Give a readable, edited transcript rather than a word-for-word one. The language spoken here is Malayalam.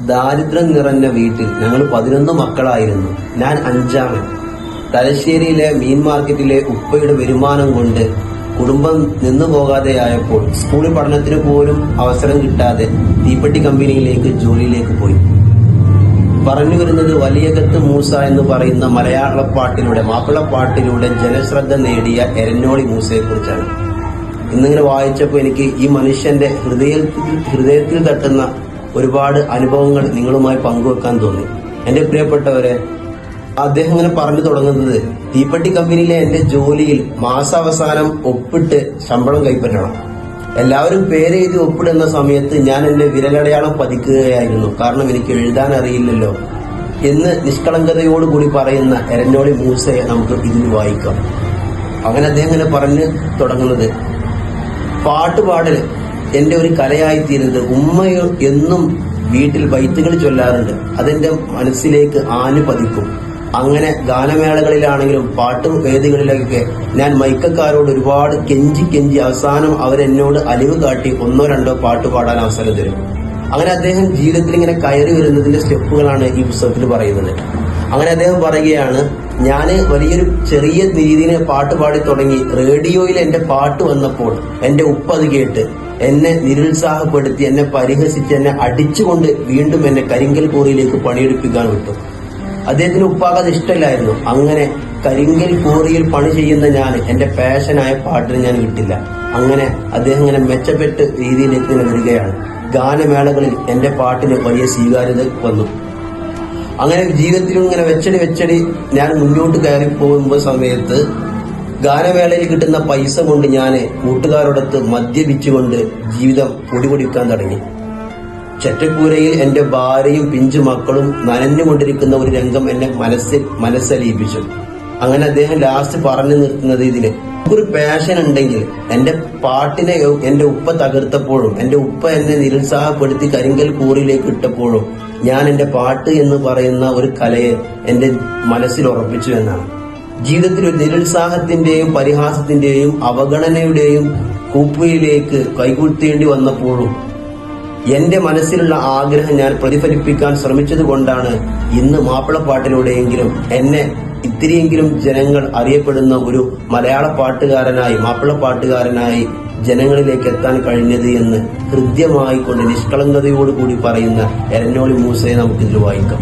ദാരിദ്ര്യം നിറഞ്ഞ വീട്ടിൽ ഞങ്ങൾ 11 മക്കളായിരുന്നു. ഞാൻ 5-മൻ. തലശ്ശേരിയിലെ മീൻ മാർക്കറ്റിലെ ഉപ്പയുടെ വരുമാനം കൊണ്ട് കുടുംബം നിന്നു പോകാതെയായപ്പോൾ സ്കൂൾ പഠനത്തിന് പോലും അവസരം കിട്ടാതെ തീപ്പെട്ടി കമ്പനിയിലേക്ക് ജോലിയിലേക്ക് പോയി. പറഞ്ഞു വരുന്നത് വലിയകത്ത് മൂസ എന്ന് പറയുന്ന മലയാളപ്പാട്ടിലൂടെ മാപ്പിളപ്പാട്ടിലൂടെ ജനശ്രദ്ധ നേടിയ എരഞ്ഞോളി മൂസയെക്കുറിച്ചാണ്. ഇന്നിങ്ങനെ വായിച്ചപ്പോൾ എനിക്ക് ഈ മനുഷ്യന്റെ ഹൃദയത്തിൽ തട്ടുന്ന ഒരുപാട് അനുഭവങ്ങൾ നിങ്ങളുമായി പങ്കുവെക്കാൻ തോന്നി. എന്റെ പ്രിയപ്പെട്ടവരെ, അദ്ദേഹം ഇങ്ങനെ പറഞ്ഞു തുടങ്ങുന്നത്, തീപ്പെട്ടി കമ്പനിയിലെ എന്റെ ജോലിയിൽ മാസാവസാനം ഒപ്പിട്ട് ശമ്പളം കൈപ്പറ്റണം. എല്ലാവരും പേരെഴുതി ഒപ്പിടുന്ന സമയത്ത് ഞാൻ എന്റെ വിരലടയാളം പതിക്കുകയായിരുന്നു. കാരണം എനിക്ക് എഴുതാൻ അറിയില്ലല്ലോ എന്ന് നിഷ്കളങ്കതയോടുകൂടി പറയുന്ന എരഞ്ഞോളി മൂസയെ നമുക്ക് ഇതിൽ വായിക്കാം. അങ്ങനെ അദ്ദേഹം ഇങ്ങനെ പറഞ്ഞു തുടങ്ങുന്നത്, പാട്ടുപാടൽ എന്റെ ഒരു കലയായിത്തീരുന്നത്. ഉമ്മ എന്നും വീട്ടിൽ ബൈത്തുകൾ ചൊല്ലാറുണ്ട്. അതെന്റെ മനസ്സിലേക്ക് ആഞ്ഞു പതിക്കും. അങ്ങനെ ഗാനമേളകളിലാണെങ്കിലും പാട്ടുവേദികളിലൊക്കെ ഞാൻ മൈക്കക്കാരോട് ഒരുപാട് കെഞ്ചി അവസാനം അവരെന്നോട് അലിവ് കാട്ടി 1-2 പാട്ട് പാടാൻ അവസരം തരും. അങ്ങനെ അദ്ദേഹം ജീവിതത്തിൽ ഇങ്ങനെ കയറി വരുന്നതിന്റെ സ്റ്റെപ്പുകളാണ് ഈ പുസ്തകത്തിൽ പറയുന്നത്. അങ്ങനെ അദ്ദേഹം പറയുകയാണ്, ഞാന് വലിയൊരു ചെറിയ രീതിയിൽ പാട്ട് പാടി തുടങ്ങി. റേഡിയോയിൽ എന്റെ പാട്ട് വന്നപ്പോൾ എന്റെ ഉപ്പ അത് കേട്ട് എന്നെ നിരുത്സാഹപ്പെടുത്തി, എന്നെ പരിഹസിച്ച്, എന്നെ അടിച്ചുകൊണ്ട് വീണ്ടും എന്നെ കരിങ്കൽ കോറിയിലേക്ക് പണിയെടുപ്പിക്കാൻ വിട്ടു. അദ്ദേഹത്തിന് ഉപ്പാകത് ഇഷ്ടമില്ലായിരുന്നു. അങ്ങനെ കരിങ്കൽ കോറിയിൽ പണി ചെയ്യുന്ന ഞാൻ എന്റെ പാഷനായ പാട്ടിന് ഞാൻ കിട്ടില്ല. അങ്ങനെ അദ്ദേഹം ഇങ്ങനെ മെച്ചപ്പെട്ട രീതിയിലേക്ക് ഇങ്ങനെ വരികയാണ്. ഗാനമേളകളിൽ എന്റെ പാട്ടിന് വലിയ സ്വീകാര്യത വന്നു. അങ്ങനെ ജീവിതത്തിലും ഇങ്ങനെ വെച്ചടി ഞാൻ മുന്നോട്ട് കയറി പോകുമ്പോൾ സമയത്ത് ഗാനമേളയിൽ കിട്ടുന്ന പൈസ കൊണ്ട് ഞാൻ കൂട്ടുകാരോടൊത്ത് മദ്യപിച്ചുകൊണ്ട് ജീവിതം പൊടിപൊടിക്കാൻ തുടങ്ങി. ചെറ്റക്കൂരയിൽ എന്റെ ഭാര്യയും പിഞ്ചു മക്കളും നനഞ്ഞുകൊണ്ടിരിക്കുന്ന ഒരു രംഗം എന്നെ മനസ്സലിയിപ്പിച്ചു. അങ്ങനെ അദ്ദേഹം ലാസ്റ്റ് പറഞ്ഞു നിർത്തുന്നത്, ഇതിന് ഒരു പാഷൻ ഉണ്ടെങ്കിൽ എന്റെ പാട്ടിനെ എന്റെ ഉപ്പ തകർത്തപ്പോഴും എന്റെ ഉപ്പ എന്നെ നിരുത്സാഹപ്പെടുത്തി കരിങ്കൽ കൂറിലേക്ക് ഇട്ടപ്പോഴും ഞാൻ എന്റെ പാട്ട് എന്ന് പറയുന്ന ഒരു കലയെ എന്റെ മനസ്സിൽ ഉറപ്പിച്ചു എന്നാണ്. ജീവിതത്തിൽ ഒരു നിരുത്സാഹത്തിന്റെയും പരിഹാസത്തിന്റെയും അവഗണനയുടെയും കൂപ്പയിലേക്ക് കൈകുത്തേണ്ടി വന്നപ്പോഴും എന്റെ മനസ്സിലുള്ള ആഗ്രഹം ഞാൻ പ്രതിഫലിപ്പിക്കാൻ ശ്രമിച്ചത് കൊണ്ടാണ് ഇന്ന് മാപ്പിളപ്പാട്ടിലൂടെയെങ്കിലും എന്നെ ഇത്തിരിയെങ്കിലും ജനങ്ങൾ അറിയപ്പെടുന്ന ഒരു മലയാള പാട്ടുകാരനായി, മാപ്പിളപ്പാട്ടുകാരനായി ജനങ്ങളിലേക്ക് എത്താൻ കഴിഞ്ഞത് എന്ന് ഹൃദ്യമായിക്കൊണ്ട് നിഷ്കളങ്കതയോടുകൂടി പറയുന്ന എരഞ്ഞോളി മൂസയെ നമുക്കിതിൽ വായിക്കാം.